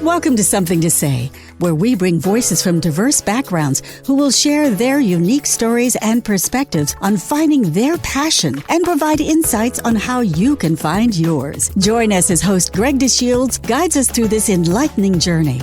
Welcome to Something to Say, where we bring voices from diverse backgrounds who will share their unique stories and perspectives on finding their passion and provide insights on how you can find yours. Join us as host Greg DeShields guides us through this enlightening journey.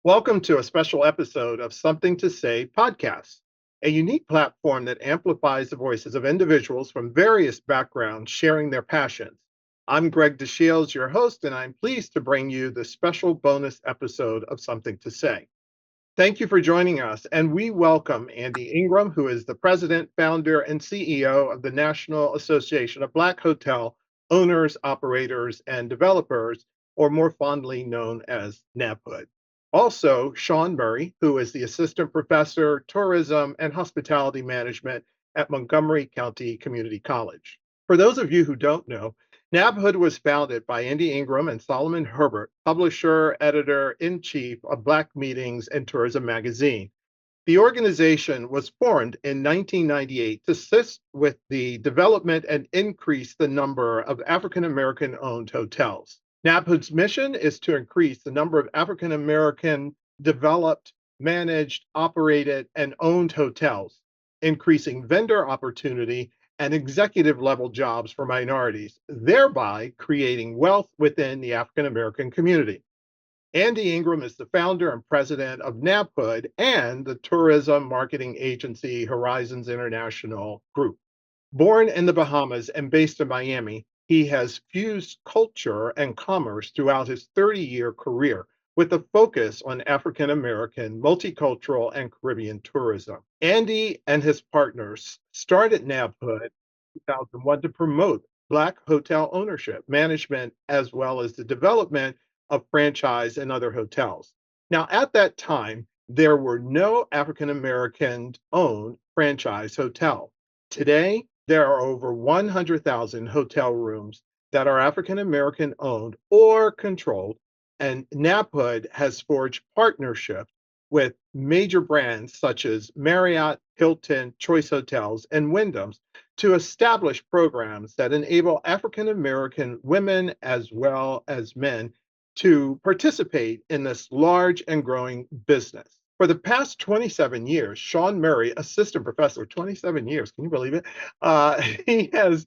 Welcome to a special episode of Something to Say podcast, a unique platform that amplifies the voices of individuals from various backgrounds sharing their passions. I'm Greg DeShields, your host, and I'm pleased to bring you this special bonus episode of Something to Say. Thank you for joining us, and we welcome Andy Ingraham, who is the president, founder, and CEO of the National Association of Black Hotel Owners, Operators, and Developers, or more fondly known as NABHOOD. Also, Shawn Murray, who is the Assistant Professor, Tourism and Hospitality Management at Montgomery County Community College. For those of you who don't know, NABHOOD was founded by Andy Ingraham and Solomon Herbert, publisher, editor-in-chief of Black Meetings and Tourism magazine. The organization was formed in 1998 to assist with the development and increase the number of African-American-owned hotels. NABHOOD's mission is to increase the number of African-American developed, managed, operated, and owned hotels, increasing vendor opportunity and executive level jobs for minorities, thereby creating wealth within the African-American community. Andy Ingraham is the founder and president of NABHOOD and the tourism marketing agency Horizons International Group. Born in the Bahamas and based in Miami, he has fused culture and commerce throughout his 30-year career with a focus on African-American, multicultural, and Caribbean tourism. Andy and his partners started NABHOOD in 2001 to promote Black hotel ownership, management, as well as the development of franchise and other hotels. Now, at that time, there were no African-American-owned franchise hotel. Today, there are over 100,000 hotel rooms that are African-American owned or controlled, and NABHOOD has forged partnerships with major brands such as Marriott, Hilton, Choice Hotels, and Wyndham's to establish programs that enable African-American women as well as men to participate in this large and growing business. For the past 27 years, Shawn Murray, assistant professor, 27 years, can you believe it? He has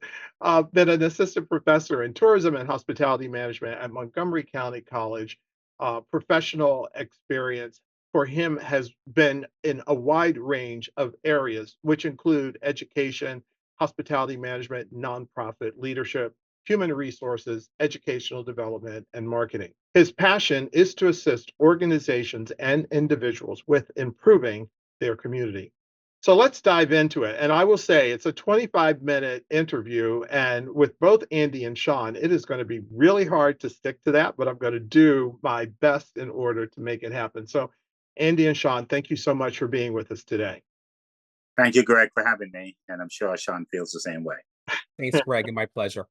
been an assistant professor in tourism and hospitality management at Montgomery County College. Professional experience for him has been in a wide range of areas, which include education, hospitality management, nonprofit leadership, human resources, educational development, and marketing. His passion is to assist organizations and individuals with improving their community. So let's dive into it. And I will say it's a 25-minute interview. And with both Andy and Shawn, it is going to be really hard to stick to that, but I'm going to do my best in order to make it happen. So Andy and Shawn, thank you so much for being with us today. Thank you, Greg, for having me. And I'm sure Shawn feels the same way. Thanks, Greg, and my pleasure.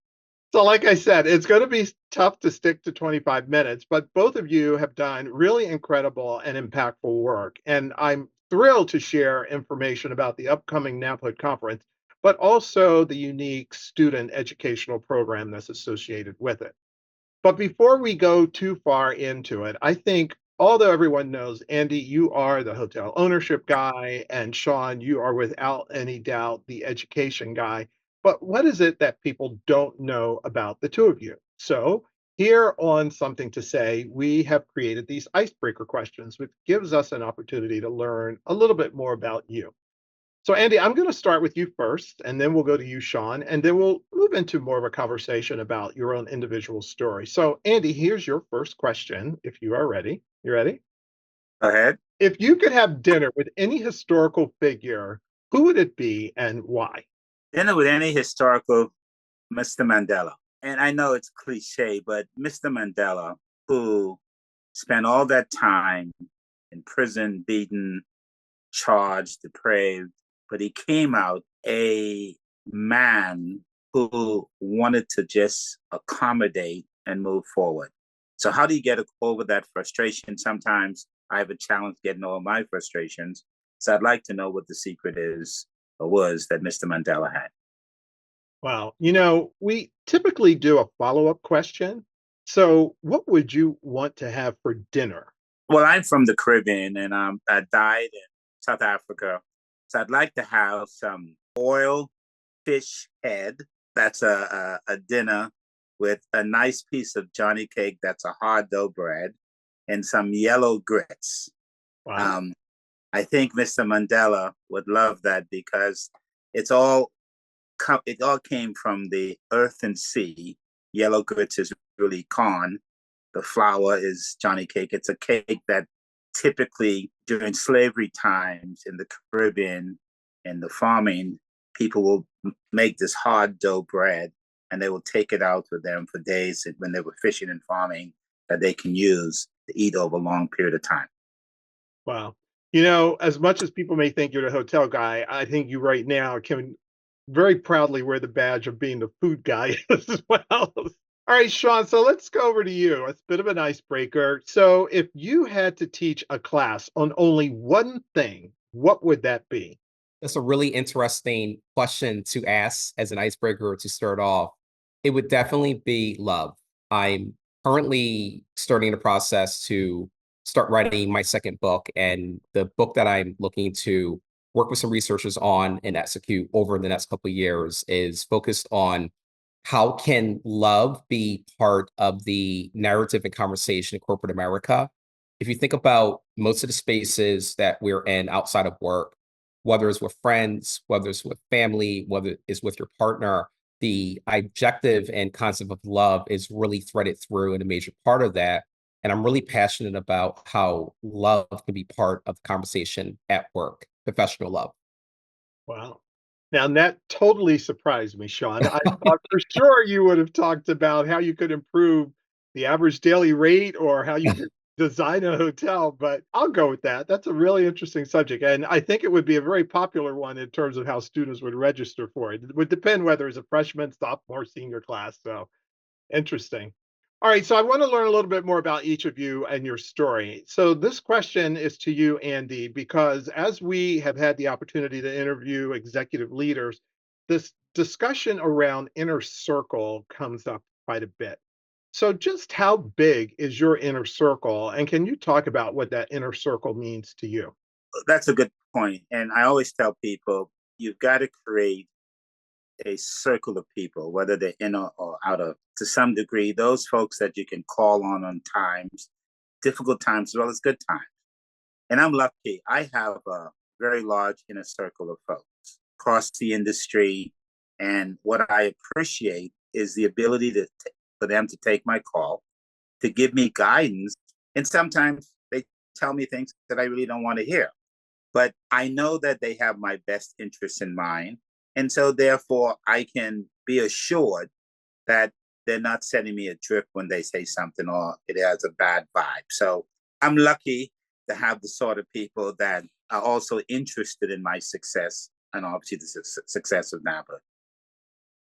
So like I said, it's going to be tough to stick to 25 minutes, but both of you have done really incredible and impactful work. And I'm thrilled to share information about the upcoming NABHOOD conference, but also the unique student educational program that's associated with it. But before we go too far into it, I think although everyone knows, Andy, you are the hotel ownership guy, and Shawn, you are without any doubt the education guy. But what is it that people don't know about the two of you? So here on Something to Say, we have created these icebreaker questions, which gives us an opportunity to learn a little bit more about you. So Andy, I'm going to start with you first, and then we'll go to you, Shawn, and then we'll move into more of a conversation about your own individual story. So Andy, here's your first question, if you are ready. You ready? Go ahead. If you could have dinner with any historical figure, who would it be and why? Dinner with any historical, Mr. Mandela. And I know it's cliche, but Mr. Mandela, who spent all that time in prison, beaten, charged, depraved, but he came out a man who wanted to just accommodate and move forward. So how do you get over that frustration? Sometimes I have a challenge getting over my frustrations. So I'd like to know what the secret is or was that Mr. Mandela had. Wow. We typically do a follow-up question. So, what would you want to have for dinner? Well, I'm from the Caribbean and I died in South Africa. So I'd like to have some oil fish head. That's a dinner with a nice piece of Johnny cake. That's a hard dough bread and some yellow grits. Wow. Um, I think Mr. Mandela would love that because it's all it all came from the earth and sea. Yellow grits is really corn. The flour is Johnny cake. It's a cake that typically during slavery times in the Caribbean and the farming, people will make this hard dough bread and they will take it out with them for days when they were fishing and farming that they can use to eat over a long period of time. Wow. As much as people may think you're the hotel guy, I think you right now can very proudly wear the badge of being the food guy as well. All right, Shawn, so let's go over to you. It's a bit of an icebreaker. So, if you had to teach a class on only one thing, what would that be? That's a really interesting question to ask as an icebreaker to start off. It would definitely be love. I'm currently starting the process to start writing my second book. And the book that I'm looking to work with some researchers on and execute over the next couple of years is focused on how can love be part of the narrative and conversation in corporate America? If you think about most of the spaces that we're in outside of work, whether it's with friends, whether it's with family, whether it's with your partner, the objective and concept of love is really threaded through and a major part of that. And I'm really passionate about how love can be part of the conversation at work, professional love. Wow. Now, that totally surprised me, Shawn. I thought for sure you would have talked about how you could improve the average daily rate or how you could design a hotel, but I'll go with that. That's a really interesting subject. And I think it would be a very popular one in terms of how students would register for it. It would depend whether it's a freshman, sophomore, senior class. So interesting. All right, so I want to learn a little bit more about each of you and your story. So this question is to you, Andy, because as we have had the opportunity to interview executive leaders, this discussion around inner circle comes up quite a bit. So just how big is your inner circle? And can you talk about what that inner circle means to you? That's a good point. And I always tell people you've got to create a circle of people, whether they're inner or outer, to some degree, those folks that you can call on times, difficult times, as well as good times. And I'm lucky. I have a very large inner circle of folks across the industry. And what I appreciate is the ability for them to take my call, to give me guidance. And sometimes they tell me things that I really don't want to hear. But I know that they have my best interests in mind. And so therefore I can be assured that they're not setting me adrift when they say something or it has a bad vibe. So I'm lucky to have the sort of people that are also interested in my success and obviously the success of NABHOOD.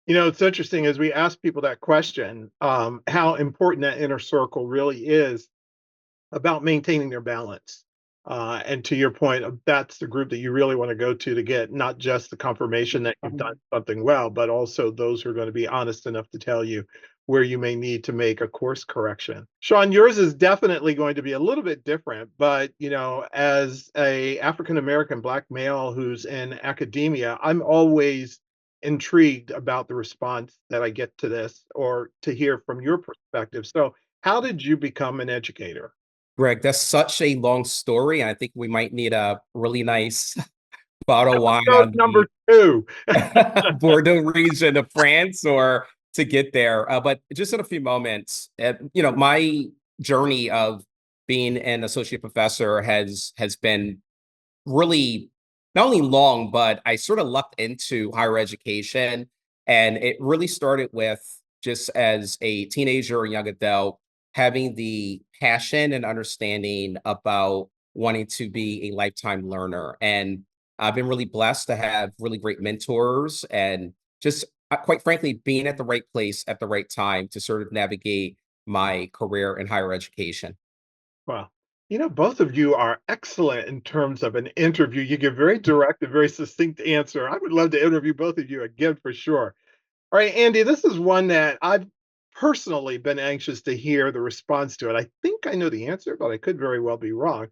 It's interesting as we ask people that question, how important that inner circle really is about maintaining their balance. And to your point, that's the group that you really want to go to get not just the confirmation that you've done something well, but also those who are going to be honest enough to tell you where you may need to make a course correction. Shawn, yours is definitely going to be a little bit different, but as a African American Black male who's in academia, I'm always intrigued about the response that I get to this or to hear from your perspective. So, how did you become an educator? Greg, that's such a long story. And I think we might need a really nice bottle of wine Episode on number 2. the Bordeaux region of France or to get there. But just in a few moments, my journey of being an associate professor has been really not only long, but I sort of lucked into higher education. And it really started with just as a teenager or young adult, having the passion and understanding about wanting to be a lifetime learner. And I've been really blessed to have really great mentors and just quite frankly, being at the right place at the right time to sort of navigate my career in higher education. Wow. Both of you are excellent in terms of an interview. You give very direct and very succinct answer. I would love to interview both of you again for sure. All right, Andy, this is one that I've personally been anxious to hear the response to it. I think I know the answer, but I could very well be wrong.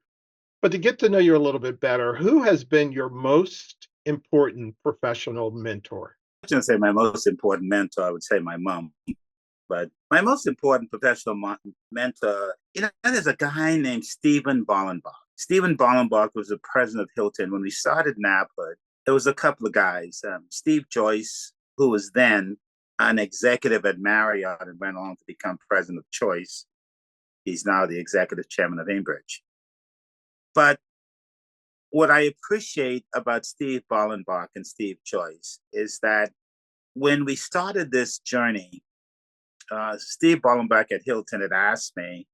But to get to know you a little bit better, who has been your most important professional mentor? I shouldn't say my most important mentor, I would say my mom. But my most important professional mentor, there's a guy named Stephen Bollenbach. Stephen Bollenbach was the president of Hilton. When we started NABHOOD, there was a couple of guys. Steve Joyce, who was then an executive at Marriott and went on to become president of Choice. He's now the executive chairman of Ambridge. But what I appreciate about Steve Bollenbach and Steve Joyce is that when we started this journey, Steve Bollenbach at Hilton had asked me,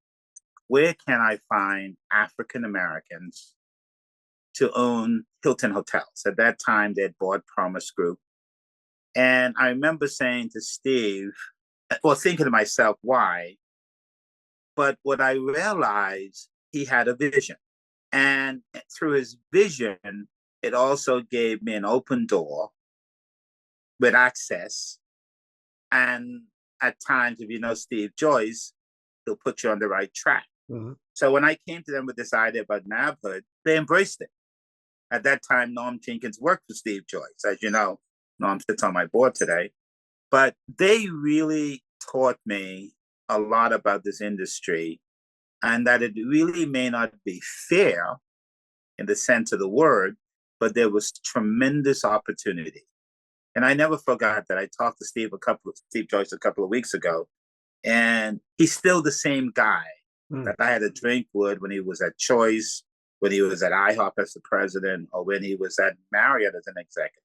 where can I find African Americans to own Hilton hotels? At that time, they had bought Promise Group. And I remember saying to Steve, well, thinking to myself, why? But what I realized, he had a vision. And through his vision, it also gave me an open door with access. And at times, if you know Steve Joyce, he'll put you on the right track. Mm-hmm. So when I came to them with this idea about NABHOOD, they embraced it. At that time, Norm Jenkins worked for Steve Joyce. As you know, Norm sits on my board today. But they really taught me a lot about this industry, and that it really may not be fair in the sense of the word, but there was tremendous opportunity. And I never forgot that I talked to Steve Joyce a couple of weeks ago, and he's still the same guy that I had a drink with when he was at Choice, when he was at IHOP as the president, or when he was at Marriott as an executive.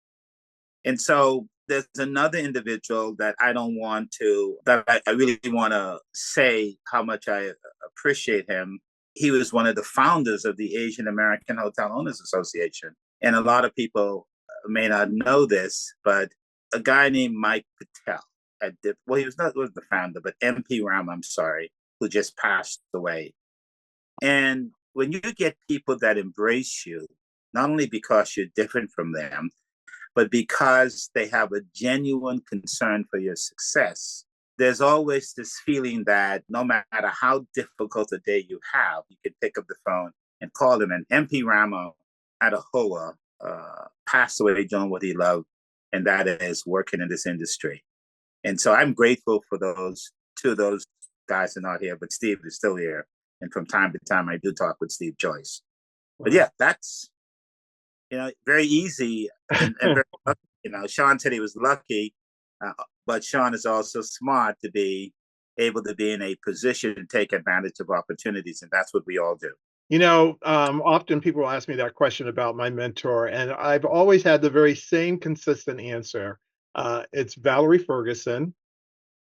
And so there's another individual that I really want to say how much I appreciate him. He was one of the founders of the Asian American Hotel Owners Association. And a lot of people may not know this, but a guy named Mike Patel, he was the founder, but MP Ram, who just passed away. And when you get people that embrace you, not only because you're different from them, but because they have a genuine concern for your success, there's always this feeling that no matter how difficult a day you have, you can pick up the phone and call them. And MP Rama at Ahoa passed away doing what he loved, and that is working in this industry. And so I'm grateful for those guys are not here, but Steve is still here. And from time to time, I do talk with Steve Joyce. But yeah, that's, very easy. And very lucky. Shawn said he was lucky, but Shawn is also smart to be able to be in a position to take advantage of opportunities. And that's what we all do. Often people will ask me that question about my mentor, and I've always had the very same consistent answer. It's Valerie Ferguson,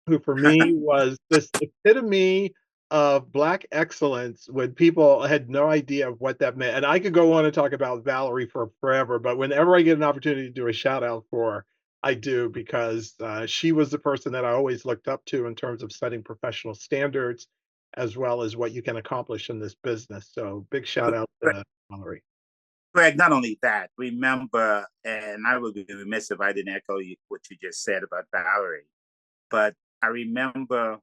who for me was this epitome of Black excellence when people had no idea of what that meant. And I could go on and talk about Valerie for forever, but whenever I get an opportunity to do a shout out for her, I do, because she was the person that I always looked up to in terms of setting professional standards, as well as what you can accomplish in this business. So big shout out to Valerie. Greg, not only that, remember, and I would be remiss if I didn't echo what you just said about Valerie, but I remember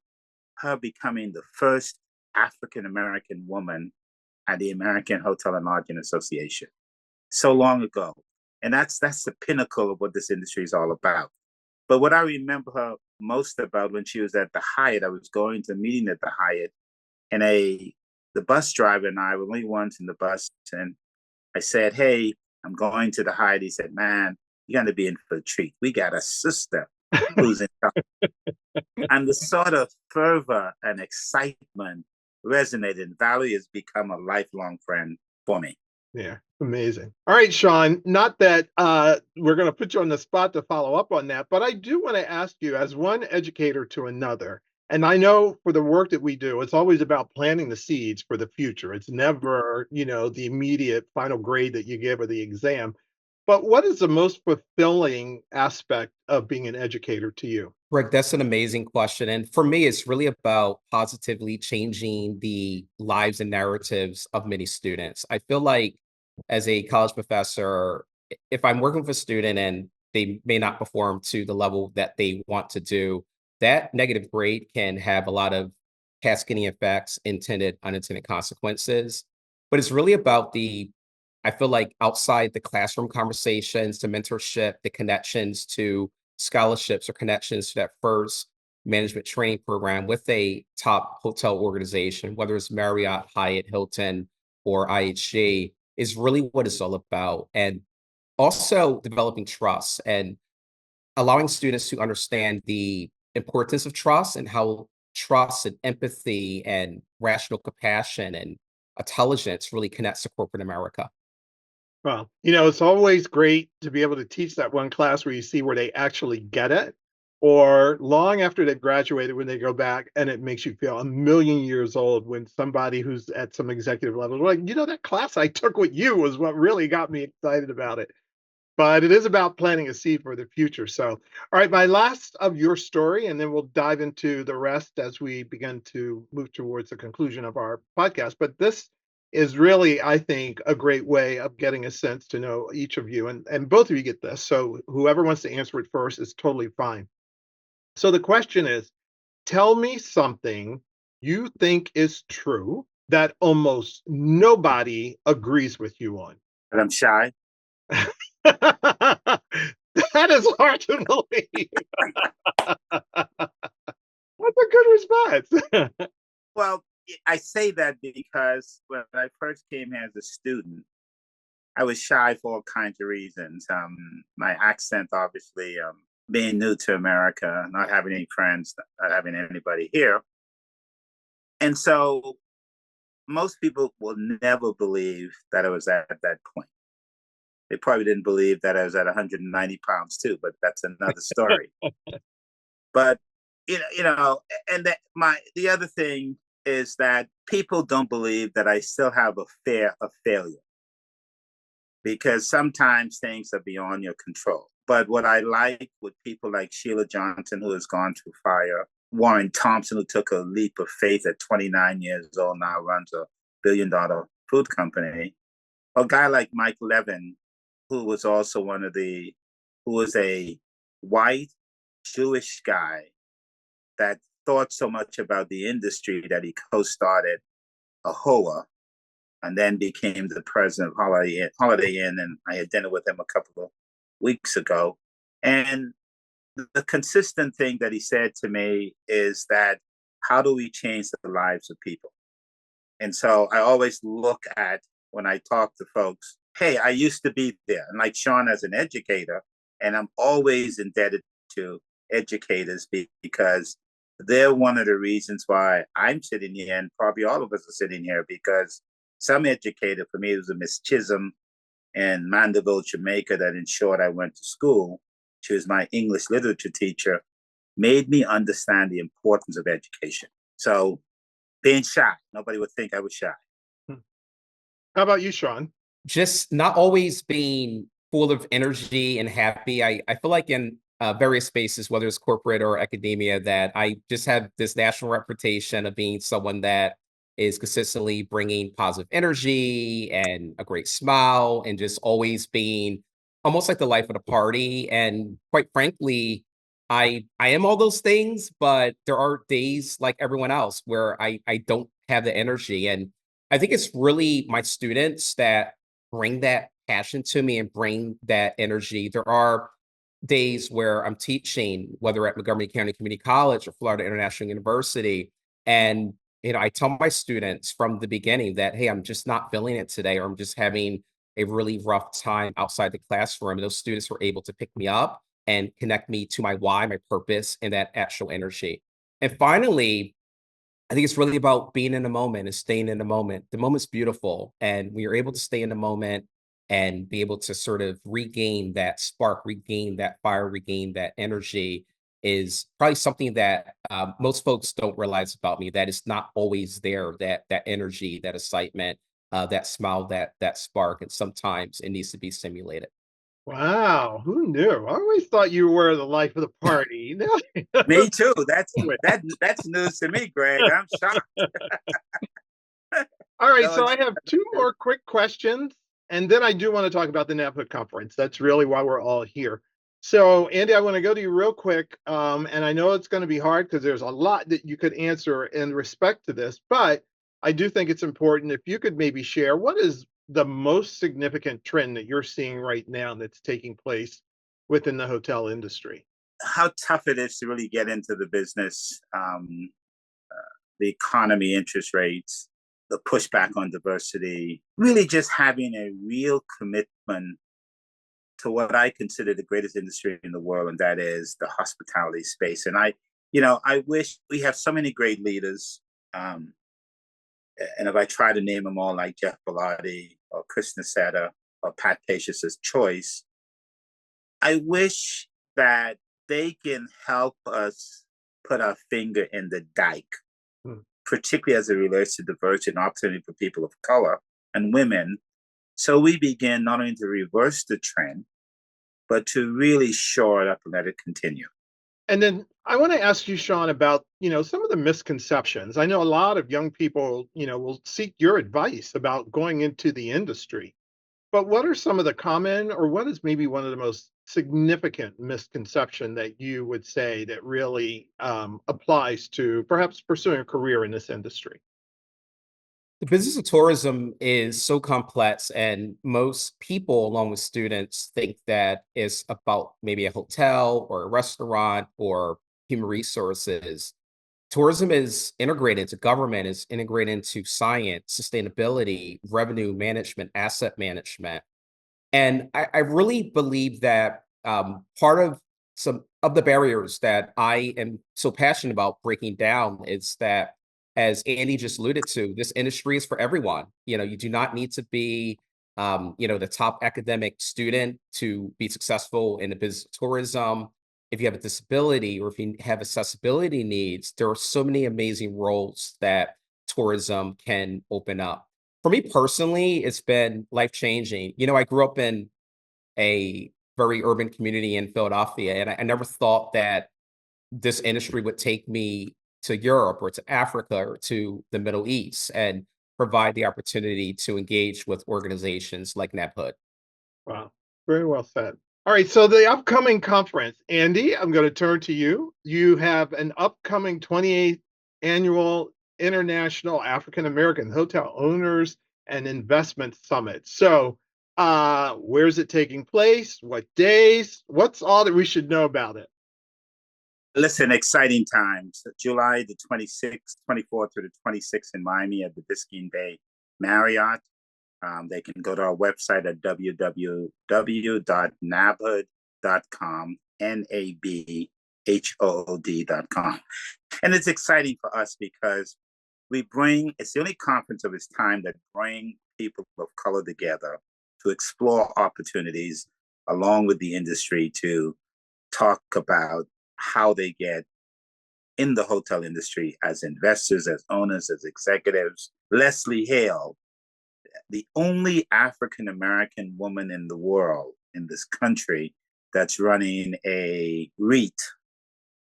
her becoming the first African-American woman at the American Hotel and Lodging Association so long ago. And that's the pinnacle of what this industry is all about. But what I remember her most about when she was at the Hyatt, I was going to a meeting at the Hyatt, and the bus driver and I were only ones in the bus, and I said, "Hey, I'm going to the Hyatt." He said, "Man, you're going to be in for a treat. We got a sister who's in charge." And the sort of fervor and excitement resonated. And Valerie has become a lifelong friend for me. Yeah, amazing. All right, Shawn, not that we're going to put you on the spot to follow up on that, but I do want to ask you, as one educator to another, and I know for the work that we do, it's always about planting the seeds for the future. It's never, the immediate final grade that you give or the exam. But what is the most fulfilling aspect of being an educator to you? Greg, that's an amazing question. And for me, it's really about positively changing the lives and narratives of many students. I feel like as a college professor, if I'm working with a student and they may not perform to the level that they want to do, that negative grade can have a lot of cascading effects, intended, unintended consequences. But it's really about I feel like outside the classroom conversations, the mentorship, the connections to scholarships or connections to that first management training program with a top hotel organization, whether it's Marriott, Hyatt, Hilton, or IHG, is really what it's all about. And also developing trust and allowing students to understand the importance of trust and how trust and empathy and rational compassion and intelligence really connects to corporate America. Well, it's always great to be able to teach that one class where you see where they actually get it, or long after they've graduated when they go back and it makes you feel a million years old when somebody who's at some executive level is like, that class I took with you was what really got me excited about it. But it is about planting a seed for the future. So, all right, my last of your story, and then we'll dive into the rest as we begin to move towards the conclusion of our podcast. But this is really, I think, a great way of getting a sense to know each of you. And both of you get this. So whoever wants to answer it first is totally fine. So the question is, tell me something you think is true that almost nobody agrees with you on. But I'm shy. That is hard to believe. That's a good response. Well, I say that because when I first came here as a student, I was shy for all kinds of reasons. My accent, obviously, being new to America, not having any friends, not having anybody here. And so most people will never believe that I was at that point. They probably didn't believe that I was at 190 pounds too, but that's another story. But and the other thing is that people don't believe that I still have a fear of failure, because sometimes things are beyond your control. But what I like with people like Sheila Johnson, who has gone through fire, Warren Thompson, who took a leap of faith at 29 years old, now runs a billion-dollar food company, a guy like Mike Levin, who was also who was a white Jewish guy that thought so much about the industry that he co-started AHOA and then became the president of Holiday Inn. And I had dinner with him a couple of weeks ago. And the consistent thing that he said to me is that, how do we change the lives of people? And so I always look at, when I talk to folks, hey, I used to be there. And like Shawn, as an educator, and I'm always indebted to educators because they're one of the reasons why I'm sitting here, and probably all of us are sitting here, because some educator, for me, it was a Miss Chisholm in Mandeville, Jamaica, that ensured I went to school. She was my English literature teacher, made me understand the importance of education. So being shy, nobody would think I was shy. How about you, Shawn? Just not always being full of energy and happy. I feel like in various spaces, whether it's corporate or academia, that I just have this national reputation of being someone that is consistently bringing positive energy and a great smile and just always being almost like the life of the party. And quite frankly, I am all those things, but there are days like everyone else where I don't have the energy. And I think it's really my students that bring that passion to me and bring that energy. There are days where I'm teaching, whether at Montgomery County Community College or Florida International University, and I tell my students from the beginning that, hey, I'm just not feeling it today, or I'm just having a really rough time outside the classroom. And those students were able to pick me up and connect me to my why, my purpose, and that actual energy. And finally, I think it's really about being in the moment and staying in the moment. The moment's beautiful, and we are able to stay in the moment and be able to sort of regain that spark, regain that fire, regain that energy is probably something that most folks don't realize about me. That is not always there. That energy, that excitement, that smile, that spark, and sometimes it needs to be stimulated. Wow, who knew? I always thought you were the life of the party. Me too. That's news to me, Greg. I'm shocked. All right, so I have two more quick questions, and then I do want to talk about the NABHOOD conference. That's really why we're all here. So, Andy, I want to go to you real quick. And I know it's going to be hard because there's a lot that you could answer in respect to this, but I do think it's important if you could maybe share what is the most significant trend that you're seeing right now that's taking place within the hotel industry? How tough it is to really get into the business, the economy, interest rates, the pushback on diversity, really just having a real commitment to what I consider the greatest industry in the world, and that is the hospitality space. And I wish we have so many great leaders. Um, and if I try to name them all, like Jeff Bellotti or Chris Nassetta or Pat Pacious' Choice, I wish that they can help us put our finger in the dike, particularly as it relates to diversity and opportunity for people of color and women. So we begin not only to reverse the trend, but to really shore it up and let it continue. And then I want to ask you, Shawn, about, some of the misconceptions. I know a lot of young people, will seek your advice about going into the industry. But what are some of the common, or what is maybe one of the most significant misconception that you would say that really applies to perhaps pursuing a career in this industry? The business of tourism is so complex, and most people, along with students, think that it's about maybe a hotel or a restaurant or human resources. Tourism is integrated into government, is integrated into science, sustainability, revenue management, asset management. And I really believe that part of some of the barriers that I am so passionate about breaking down is that, as Andy just alluded to, this industry is for everyone. You do not need to be, the top academic student to be successful in the business of tourism. If you have a disability or if you have accessibility needs, there are so many amazing roles that tourism can open up. For me personally, it's been life changing. I grew up in a very urban community in Philadelphia, and I never thought that this industry would take me to Europe or to Africa or to the Middle East and provide the opportunity to engage with organizations like NABHOOD. Wow, very well said. All right, so the upcoming conference, Andy, I'm going to turn to you. You have an upcoming 28th annual International African American Hotel Owners and Investment Summit. So, where's it taking place? What days? What's all that we should know about it? Listen, exciting times. July the 26th, 24th through the 26th in Miami at the Biscayne Bay Marriott. They can go to our website at www.nabhood.com, NABHOOD.com. And it's exciting for us because it's the only conference of its time that bring people of color together to explore opportunities along with the industry to talk about how they get in the hotel industry as investors, as owners, as executives. Leslie Hale, the only African-American woman in the world, in this country, that's running a REIT.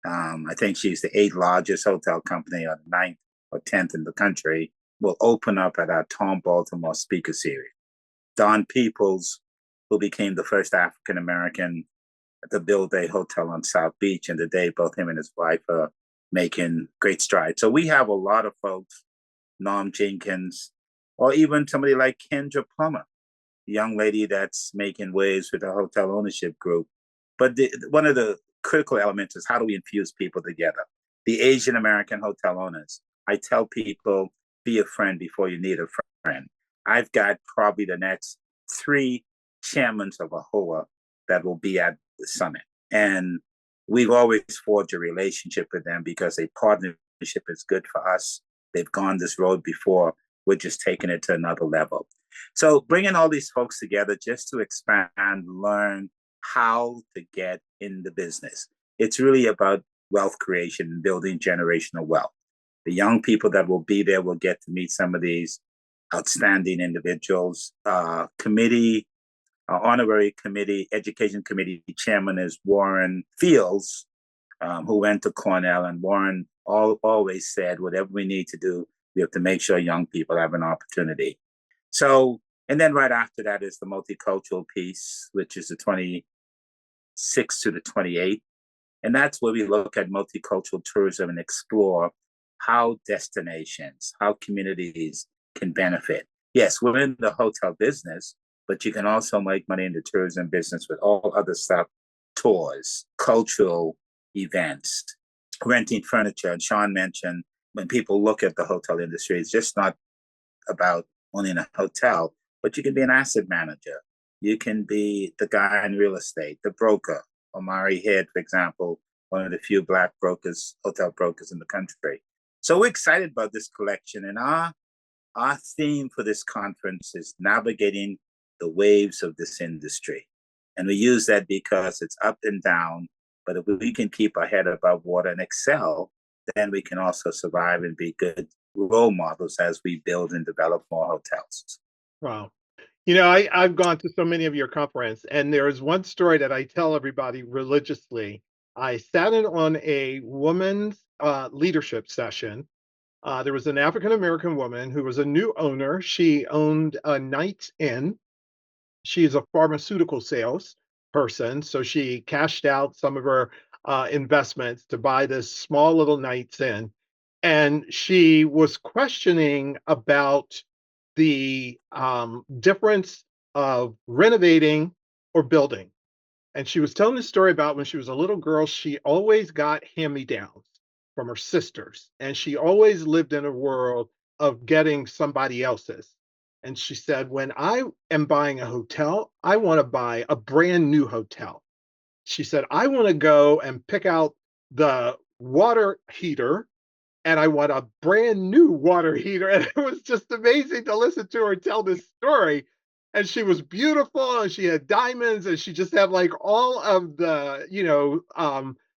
I think she's the 8th largest hotel company, or 9th or 10th in the country, will open up at our Tom Baltimore Speaker Series. Don Peoples, who became the first African-American to build a hotel on South Beach, and today both him and his wife are making great strides. So we have a lot of folks, Norm Jenkins, or even somebody like Kendra Plummer, a young lady that's making waves with the hotel ownership group. But one of the critical elements is, how do we infuse people together? The Asian American hotel owners. I tell people, be a friend before you need a friend. I've got probably the next 3 chairmen of AHOA that will be at the summit. And we've always forged a relationship with them because a partnership is good for us. They've gone this road before. We're just taking it to another level. So bringing all these folks together just to expand, learn how to get in the business. It's really about wealth creation and building generational wealth. The young people that will be there will get to meet some of these outstanding individuals. Honorary committee, education committee chairman is Warren Fields, who went to Cornell. And Warren always said, whatever we need to do, we have to make sure young people have an opportunity. So, and then right after that is the multicultural piece, which is the 6th to the 28th. And that's where we look at multicultural tourism and explore how destinations, how communities can benefit. Yes, we're in the hotel business, but you can also make money in the tourism business with all other stuff, tours, cultural events, renting furniture. And Shawn mentioned when people look at the hotel industry, it's just not about owning a hotel, but you can be an asset manager. You can be the guy in real estate, the broker. Omari Head, for example, one of the few Black brokers, hotel brokers in the country. So we're excited about this collection. And our theme for this conference is navigating the waves of this industry. And we use that because it's up and down, but if we can keep our head above water and excel, then we can also survive and be good role models as we build and develop more hotels. Wow. I've gone to so many of your conferences, and there is one story that I tell everybody religiously. I sat in on a woman's leadership session. There was an African-American woman who was a new owner. She owned a Knights Inn. She's a pharmaceutical sales person, so she cashed out some of her investments to buy this small little Knights Inn. And she was questioning about the difference of renovating or building. And she was telling the story about when she was a little girl, she always got hand-me-downs from her sisters, and she always lived in a world of getting somebody else's. And she said, when I am buying a hotel, I want to buy a brand new hotel. She said, I want to go and pick out the water heater, and I want a brand new water heater. And it was just amazing to listen to her tell this story. And she was beautiful, and she had diamonds, and she just had like all of the,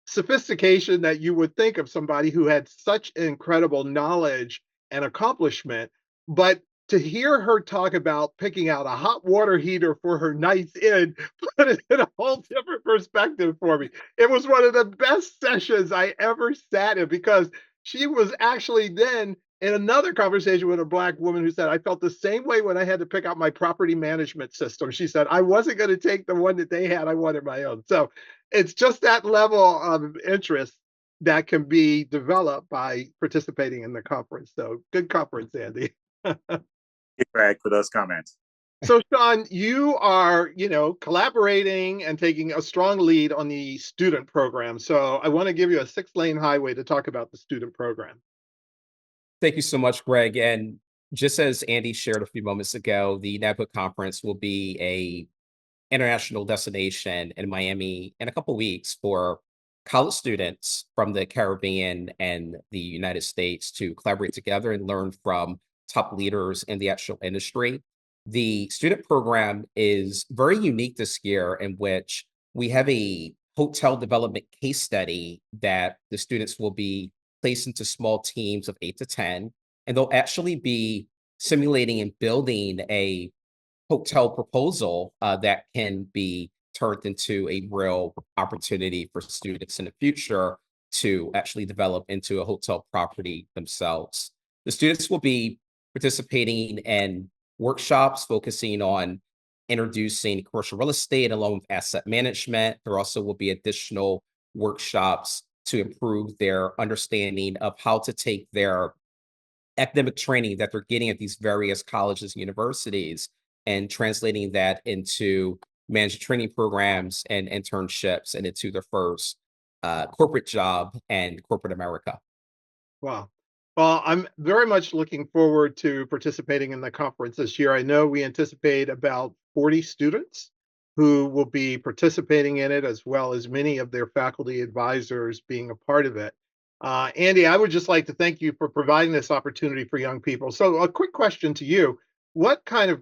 sophistication that you would think of somebody who had such incredible knowledge and accomplishment. But to hear her talk about picking out a hot water heater for her Knights Inn put it in a whole different perspective for me. It was one of the best sessions I ever sat in, because she was actually then in another conversation with a Black woman who said, I felt the same way when I had to pick out my property management system. She said, I wasn't going to take the one that they had. I wanted my own. So it's just that level of interest that can be developed by participating in the conference. So good conference, Andy. Thank you, Greg, for those comments. So, Shawn, you are, collaborating and taking a strong lead on the student program. So I want to give you a 6-lane highway to talk about the student program. Thank you so much, Greg. And just as Andy shared a few moments ago, the NABHOOD conference will be a international destination in Miami in a couple of weeks for college students from the Caribbean and the United States to collaborate together and learn from top leaders in the actual industry. The student program is very unique this year, in which we have a hotel development case study that the students will be placed into small teams of 8 to 10, and they'll actually be simulating and building a hotel proposal that can be turned into a real opportunity for students in the future to actually develop into a hotel property themselves. The students will be participating in workshops focusing on introducing commercial real estate along with asset management. There also will be additional workshops to improve their understanding of how to take their academic training that they're getting at these various colleges and universities and translating that into managed training programs and internships and into their first corporate job and corporate America. Wow. Well, I'm very much looking forward to participating in the conference this year. I know we anticipate about 40 students who will be participating in it, as well as many of their faculty advisors being a part of it. Andy, I would just like to thank you for providing this opportunity for young people. So a quick question to you. What kind of,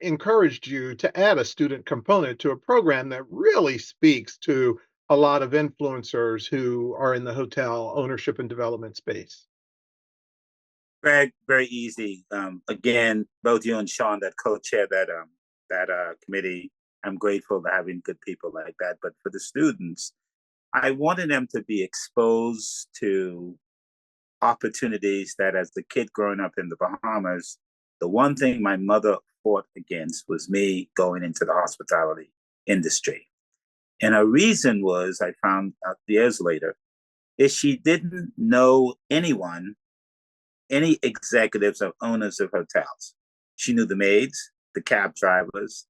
encouraged you to add a student component to a program that really speaks to a lot of influencers who are in the hotel ownership and development space? Greg, very easy. Again, both you and Shawn that co-chair that committee, I'm grateful for having good people like that. But for the students, I wanted them to be exposed to opportunities that, as the kid growing up in the Bahamas, the one thing my mother fought against was me going into the hospitality industry. And her reason was, I found out years later, is she didn't know anyone, any executives or owners of hotels. She knew the maids, the cab drivers,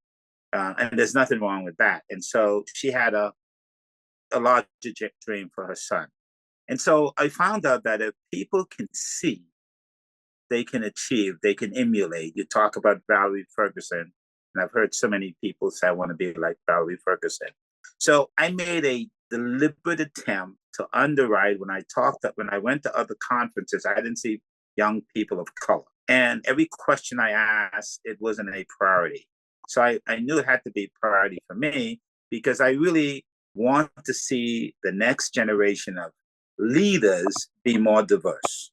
and there's nothing wrong with that. And so she had a larger dream for her son. And so I found out that if people can see, they can achieve, they can emulate. You talk about Valerie Ferguson, and I've heard so many people say, I want to be like Valerie Ferguson. So I made a deliberate attempt to underwrite when I went to other conferences, I didn't see young people of color. And every question I asked, it wasn't a priority. So I knew it had to be a priority for me because I really want to see the next generation of leaders be more diverse.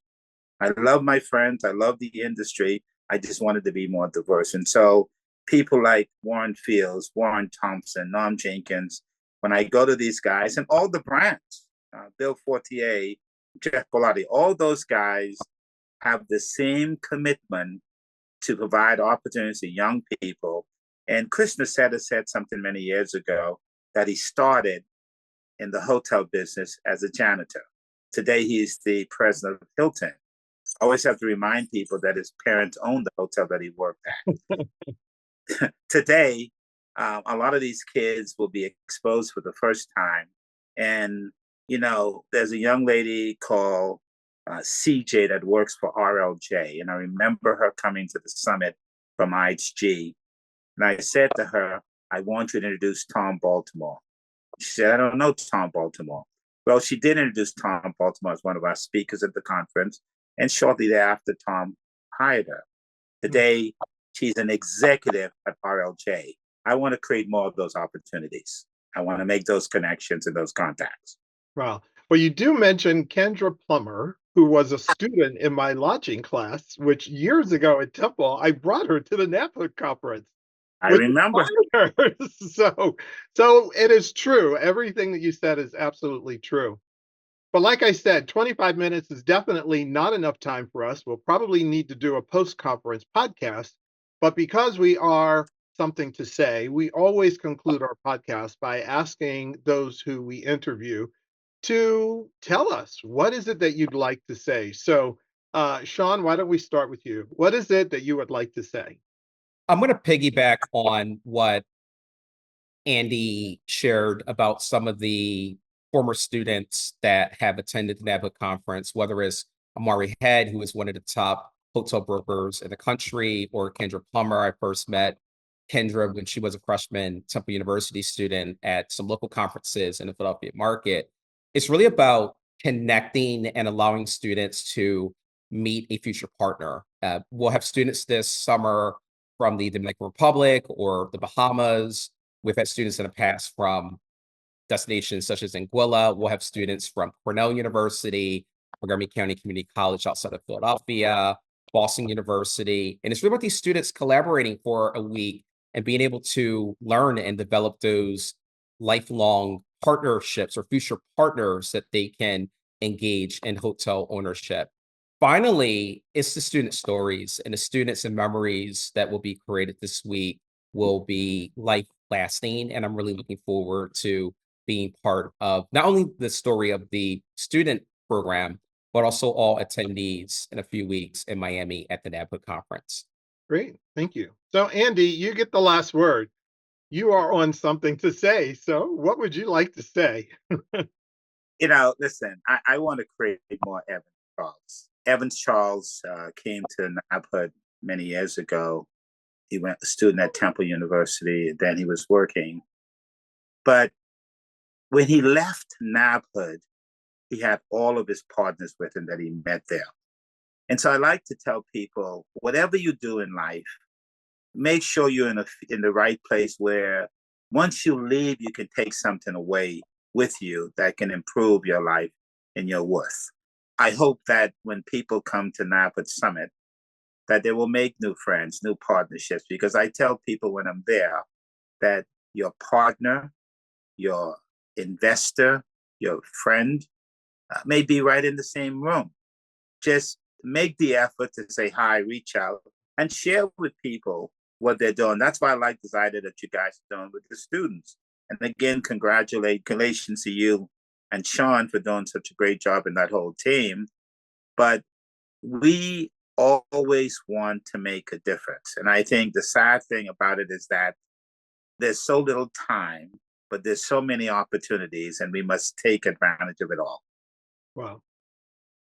I love my friends. I love the industry. I just wanted to be more diverse. And so people like Warren Fields, Warren Thompson, Norm Jenkins, when I go to these guys and all the brands, Bill Fortier, Jeff Bellotti, all those guys have the same commitment to provide opportunities to young people. And Krishna said something many years ago that he started in the hotel business as a janitor. Today, he's the president of Hilton. I always have to remind people that his parents owned the hotel that he worked at. Today, a lot of these kids will be exposed for the first time. And, there's a young lady called CJ that works for RLJ. And I remember her coming to the summit from IHG. And I said to her, I want you to introduce Tom Baltimore. She said, I don't know Tom Baltimore. Well, she did introduce Tom Baltimore as one of our speakers at the conference. And shortly thereafter, Tom hired her. Today, she's an executive at RLJ. I want to create more of those opportunities. I want to make those connections and those contacts. Wow. Well, you do mention Kendra Plummer, who was a student in my lodging class, which years ago at Temple, I brought her to the NABHOOD conference. I remember. So it is true. Everything that you said is absolutely true. But like I said, 25 minutes is definitely not enough time for us. We'll probably need to do a post-conference podcast. But because we are something to say, we always conclude our podcast by asking those who we interview to tell us, what is it that you'd like to say? So, Shawn, why don't we start with you? What is it that you would like to say? I'm going to piggyback on what Andy shared about some of the former students that have attended the NABHOOD conference, whether it's Amari Head, who is one of the top hotel brokers in the country, or Kendra Plummer. I first met Kendra when she was a freshman Temple University student at some local conferences in the Philadelphia market. It's really about connecting and allowing students to meet a future partner. We'll have students this summer from the Dominican Republic or the Bahamas. We've had students in the past from destinations such as Anguilla. We'll have students from Cornell University, Montgomery County Community College outside of Philadelphia, Boston University. And it's really about these students collaborating for a week and being able to learn and develop those lifelong partnerships or future partners that they can engage in hotel ownership. Finally, it's the student stories and the students and memories that will be created this week will be life lasting. And I'm really looking forward to being part of not only the story of the student program, but also all attendees in a few weeks in Miami at the NABHOOD conference. Great. Thank you. So, Andy, you get the last word. You are on something to say. So what would you like to say? Listen, I want to create more Evans Charles. Evans Charles came to NABHOOD many years ago. He went a student at Temple University, then he was working. But when he left NABHOOD, he had all of his partners with him that he met there. And so I like to tell people, whatever you do in life, make sure you're in the right place where once you leave, you can take something away with you that can improve your life and your worth. I hope that when people come to NABHOOD Summit, that they will make new friends, new partnerships, because I tell people when I'm there that your partner, your investor, your friend may be right in the same room. Just make the effort to say hi, reach out, and share with people what they're doing. That's why I like this idea that you guys are doing with the students. And again, congratulations to you and Shawn for doing such a great job in that whole team. But we always want to make a difference. And I think the sad thing about it is that there's so little time, but there's so many opportunities, and we must take advantage of it all. Wow.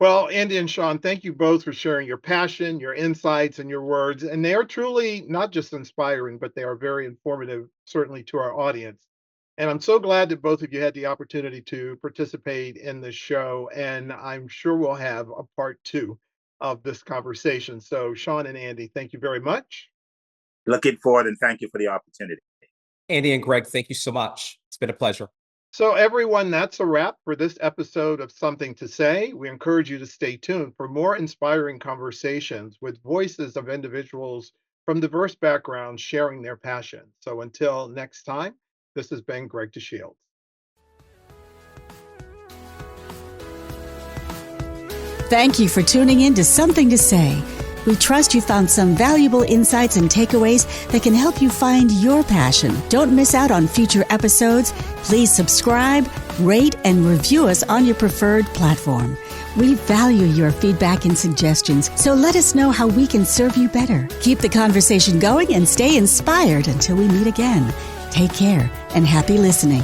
Well, Andy and Shawn, thank you both for sharing your passion, your insights, and your words. And they are truly not just inspiring, but they are very informative, certainly to our audience. And I'm so glad that both of you had the opportunity to participate in this show. And I'm sure we'll have a part 2 of this conversation. So, Shawn and Andy, thank you very much. Looking forward, and thank you for the opportunity. Andy and Greg, thank you so much. It's been a pleasure. So, everyone, that's a wrap for this episode of Something to Say. We encourage you to stay tuned for more inspiring conversations with voices of individuals from diverse backgrounds sharing their passion. So, until next time, this has been Greg DeShields. Thank you for tuning in to Something to Say. We trust you found some valuable insights and takeaways that can help you find your passion. Don't miss out on future episodes. Please subscribe, rate, and review us on your preferred platform. We value your feedback and suggestions, so let us know how we can serve you better. Keep the conversation going and stay inspired until we meet again. Take care and happy listening.